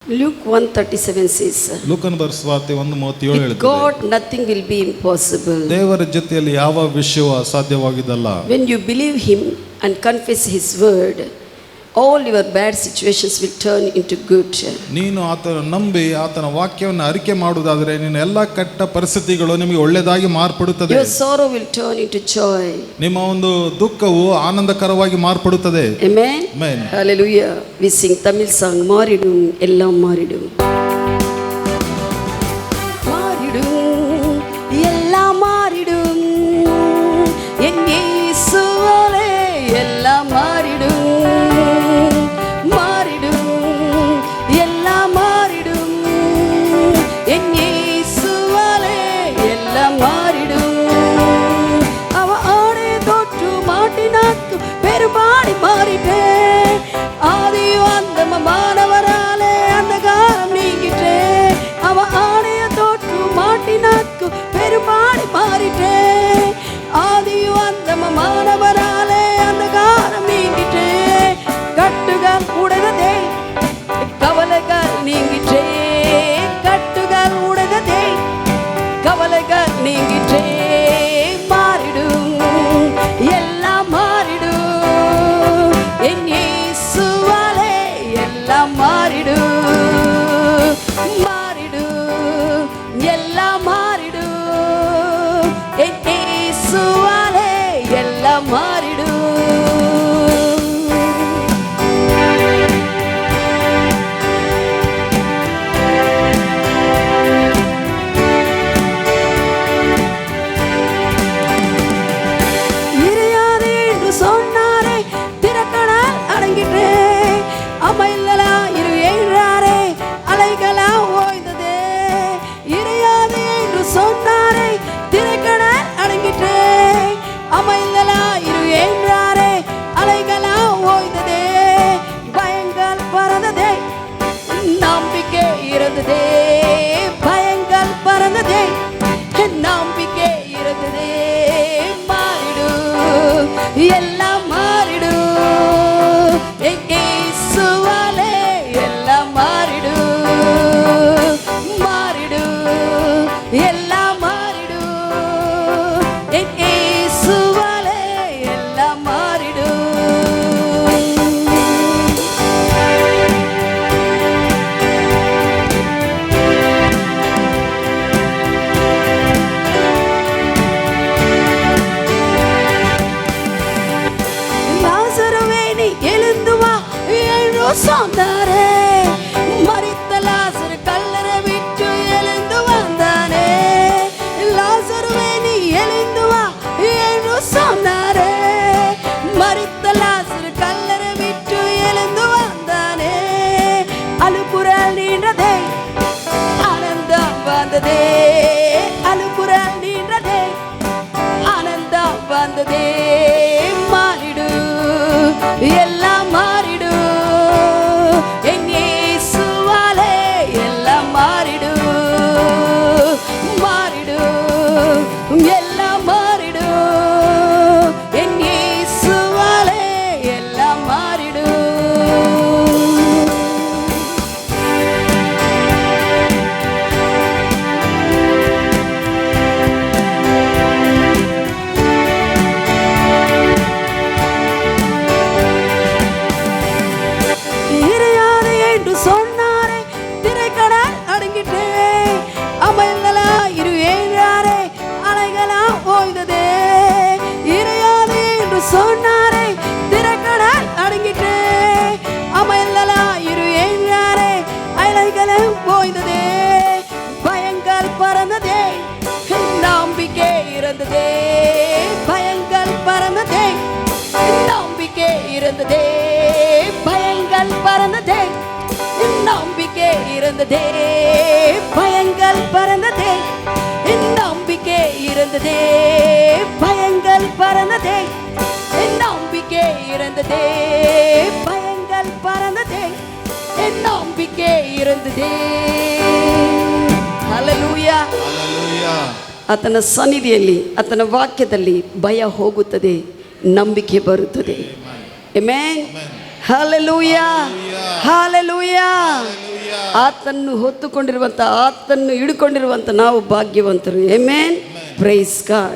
Luke 1:37 says, ಲೂಕನ ಬರೆಸುವಾರ್ತೆ 1:37 with ಹೇಳುತ್ತದೆ, God nothing will be impossible. ದೇವರ ಜೊತೆಯಲ್ಲಿ ಯಾವ ವಿಷಯವೂ ಅಸಾಧ್ಯವಾಗಿದ್ದಲ್ಲ. When you believe Him and confess His word, all your bad situations will turn into good. ನೀನು ಆತನ ನಂಬಿ ಆತನ ವಾಕ್ಯವನ್ನು ಅರಿಕೆ ಮಾಡುವುದಾದರೆ ನಿನ್ನ ಎಲ್ಲ ಕೆಟ್ಟ ಪರಿಸ್ಥಿತಿಗಳು ನಿಮಗೆ ಒಳ್ಳೆಯದಾಗಿ ಮಾರ್ಪಡುತ್ತದೆ. Your sorrow will turn into joy. ನಿಮ್ಮ ಒಂದು ದುಃಖವು ಆನಂದಕರವಾಗಿ ಮಾರ್ಪಡುತ್ತದೆ. Amen. Amen. Hallelujah. We sing Tamil song, Maridum Ellam Maridum. Maridum Ellam Maridum. En Yesuvale Ellam Maridum. மாணவராலே அந்தகாரம் நீங்கிட்டே அவ ஆணைய தோற்று மாட்டினாக்கு பெருமாடி மாறிட்டே ஆதியு அந்த மாணவராலே அந்தகாரம் நீங்கிட்டே கட்டுகள் உடைந்ததே கவலைகள் நீங்கிட்டே கட்டுகள் உடைந்ததே கவலைகள் நீங்கிட்டே மாறிடும் எல்லாம் மாறிடும் என் இயேசுவாலே எல்லாம் மாறிடும் மாறிடும் எல்லாம் மாறிடும் என் இயேசுவாலே எல்லாம் மாறிடும். இறையாதே என்று சொன்னாரே திறக்கடல் அடங்கிட்டே அமையலா இரு ஏழாரே அலைகளா ஓய்ந்ததே. இறையாதே என்று சொன்னாரே திறக்கடல் அடங்கிட்டே அமையலா இரு ஏழாரே அலைகளா ஓய்ந்ததே. பயங்கள் பறந்ததே நம்பிக்கை இருந்ததே பயங்கள் பறந்ததே நம்பிக்கை இருந்ததே மாறிடும் எல்லாம் மாறிடும் என் இயேசுவாலே எல்லாம் மாறிடும் மாறிடும் எல்லாம் மாறிடும் என் இயேசுவாலே எல்லாம் மாறிடும். லாசருவே நீ எழுந்து வா என்று சொன்னாரே மரித்த லாசரு கல்லறை விட்டு எழுந்து வந்தானே. லாசருவே நீ எழுந்து வா என்று சொன்னாரே மரித்த லாசரு கல்லறை விட்டு எழுந்து வந்தானே. அழுகுரல் நின்றதே ஆனந்தம் வந்ததே அழுகுரல் நின்றதே ஆனந்தம் வந்ததே மாறிடும் எல்லாம் மாறிடும் என் இயேசுவாலே எல்லாம் மாறிடும் மாறிடும் எல்லாம் மாறிடும் என் இயேசுவாலே எல்லாம் மாறிடும். இறையாதே என்று சொன்னாரே திரைக்கடல் அடங்கிட்டே அமையலா இரு ஏழாரே அலைகளா ஓய்ந்ததே. இறையாதே என்று சொன்னாரே திரைக்கடல் அடங்கிட்டே அமையலா இரு ஏழாரே அலைகளும் ஓய்ந்ததே. பயங்கள் பறந்ததே நம்பிக்கை இருந்ததே பயங்கள் பறந்ததே நம்பிக்கை இருந்ததே பயங்கள் பறந்ததே நம்பிக்கை இருந்ததே பயங்கள் பறந்ததே நம்பிக்கை இருந்ததே பயங்கள் பறந்ததே நம்பிக்கை இருந்ததே பயங்கள் பறந்ததே நம்பிக்கை இருந்ததே. Hallelujah. Hallelujah. ಆತನ ಸನ್ನಿಧಿಯಲ್ಲಿ ಆತನ ವಾಕ್ಯದಲ್ಲಿ ಭಯ ಹೋಗುತ್ತದೆ ನಂಬಿಕೆ ಬರುತ್ತದೆ. Amen. Hallelujah. Hallelujah. ಆತನ್ನು ಹೊತ್ತುಕೊಂಡಿರುವಂಥ, ಆತನ್ನು ಹಿಡ್ಕೊಂಡಿರುವಂಥ ನಾವು ಭಾಗ್ಯವಂತರು. ಆಮೆನ್. Praise God.